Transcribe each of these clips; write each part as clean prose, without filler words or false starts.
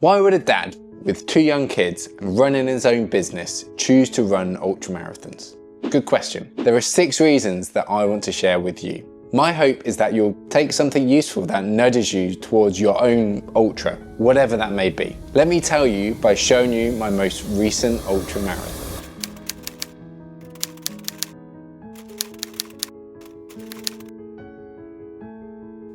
Why would a dad with 2 young kids and running his own business choose to run ultramarathons? Good question. There are 6 reasons that I want to share with you. My hope is that you'll take something useful that nudges you towards your own ultra, whatever that may be. Let me tell you by showing you my most recent ultramarathon.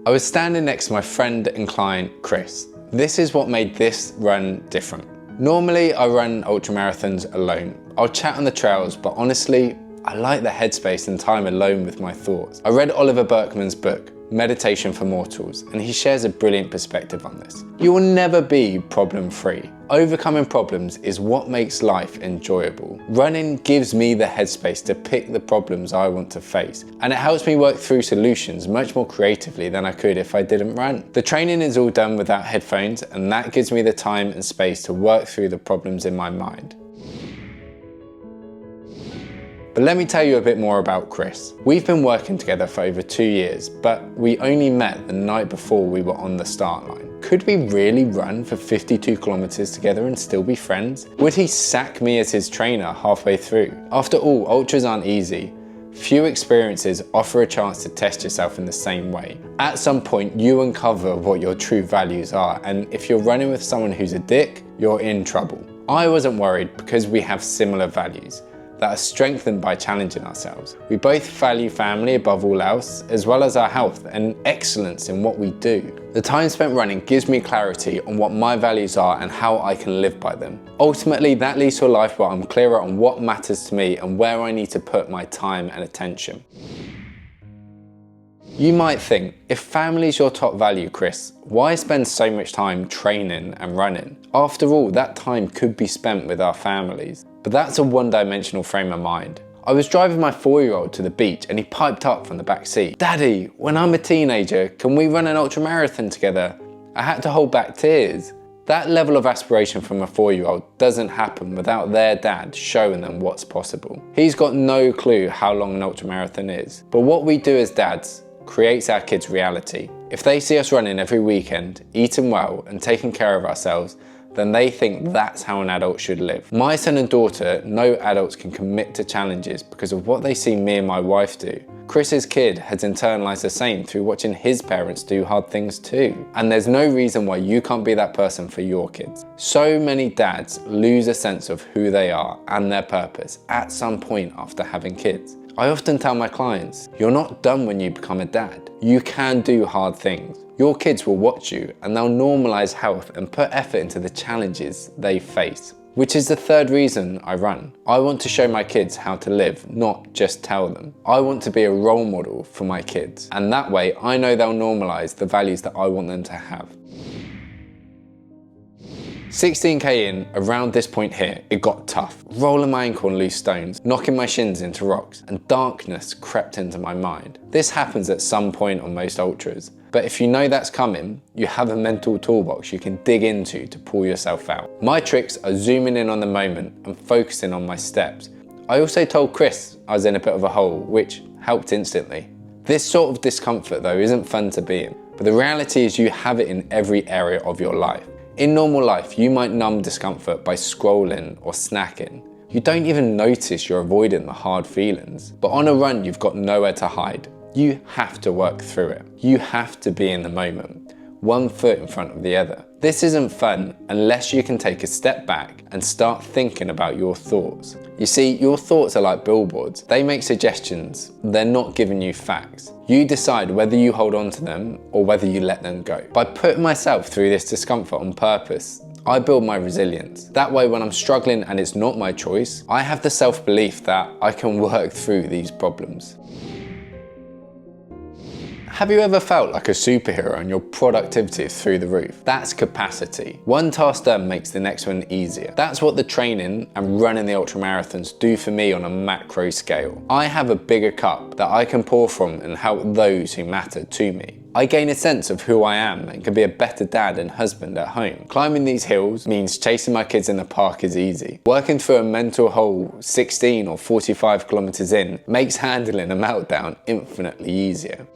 I was standing next to my friend and client, Chris. This is what made this run different. Normally, I run ultramarathons alone. I'll chat on the trails, but honestly, I like the headspace and time alone with my thoughts. I read Oliver Burkeman's book, Meditation for Mortals, and he shares a brilliant perspective on this. You will never be problem-free. Overcoming problems is what makes life enjoyable. Running gives me the headspace to pick the problems I want to face, and it helps me work through solutions much more creatively than I could if I didn't run. The training is all done without headphones, and that gives me the time and space to work through the problems in my mind. But let me tell you a bit more about Chris. We've been working together for over 2 years, but we only met the night before we were on the start line. Could we really run for 52 kilometers together and still be friends? Would he sack me as his trainer halfway through? After all, ultras aren't easy. Few experiences offer a chance to test yourself in the same way. At some point, you uncover what your true values are, and if you're running with someone who's a dick, you're in trouble. I wasn't worried because we have similar values that are strengthened by challenging ourselves. We both value family above all else, as well as our health and excellence in what we do. The time spent running gives me clarity on what my values are and how I can live by them. Ultimately, that leads to a life where I'm clearer on what matters to me and where I need to put my time and attention. You might think, if family is your top value, Chris, why spend so much time training and running? After all, that time could be spent with our families. But that's a one-dimensional frame of mind. I was driving my 4-year-old to the beach and he piped up from the back seat. "Daddy, when I'm a teenager, can we run an ultramarathon together?" I had to hold back tears. That level of aspiration from a 4-year-old doesn't happen without their dad showing them what's possible. He's got no clue how long an ultramarathon is. But what we do as dads creates our kids' reality. If they see us running every weekend, eating well and taking care of ourselves, then they think that's how an adult should live. My son and daughter know adults can commit to challenges because of what they see me and my wife do. Chris's kid has internalized the same through watching his parents do hard things too. And there's no reason why you can't be that person for your kids. So many dads lose a sense of who they are and their purpose at some point after having kids. I often tell my clients, you're not done when you become a dad. You can do hard things. Your kids will watch you and they'll normalize health and put effort into the challenges they face. Which is the 3rd reason I run. I want to show my kids how to live, not just tell them. I want to be a role model for my kids. And that way I know they'll normalize the values that I want them to have. 16k in, around this point here, it got tough. Rolling my ankle on loose stones, knocking my shins into rocks, and darkness crept into my mind. This happens at some point on most ultras, but if you know that's coming, you have a mental toolbox you can dig into to pull yourself out. My tricks are zooming in on the moment and focusing on my steps. I also told Chris I was in a bit of a hole, which helped instantly. This sort of discomfort though isn't fun to be in, but the reality is you have it in every area of your life. In normal life, you might numb discomfort by scrolling or snacking. You don't even notice you're avoiding the hard feelings. But on a run, you've got nowhere to hide. You have to work through it. You have to be in the moment, one foot in front of the other. This isn't fun unless you can take a step back and start thinking about your thoughts. You see, your thoughts are like billboards. They make suggestions. They're not giving you facts. You decide whether you hold on to them or whether you let them go. By putting myself through this discomfort on purpose, I build my resilience. That way, when I'm struggling and it's not my choice, I have the self-belief that I can work through these problems. Have you ever felt like a superhero and your productivity is through the roof? That's capacity. One task done makes the next one easier. That's what the training and running the ultramarathons do for me on a macro scale. I have a bigger cup that I can pour from and help those who matter to me. I gain a sense of who I am and can be a better dad and husband at home. Climbing these hills means chasing my kids in the park is easy. Working through a mental hole 16 or 45 kilometers in makes handling a meltdown infinitely easier.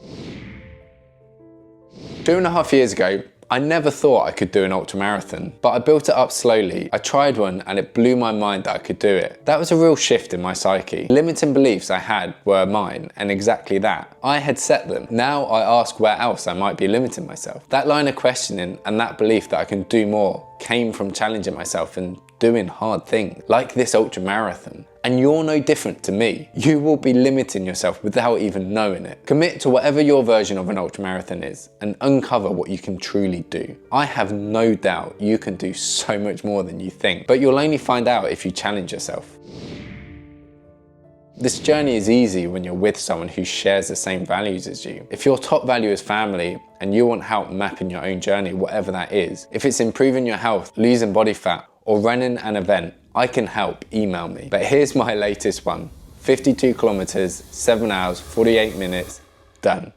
2.5 years ago, I never thought I could do an ultramarathon, but I built it up slowly. I tried one and it blew my mind that I could do it. That was a real shift in my psyche. Limiting beliefs I had were mine, and exactly that. I had set them. Now I ask where else I might be limiting myself. That line of questioning and that belief that I can do more came from challenging myself and doing hard things, like this ultramarathon. And you're no different to me. You will be limiting yourself without even knowing it. Commit to whatever your version of an ultramarathon is and uncover what you can truly do. I have no doubt you can do so much more than you think, but you'll only find out if you challenge yourself. This journey is easy when you're with someone who shares the same values as you. If your top value is family and you want help mapping your own journey, whatever that is, if it's improving your health, losing body fat, or running an event, I can help, email me. But here's my latest one: 52 kilometers, 7 hours, 48 minutes, done.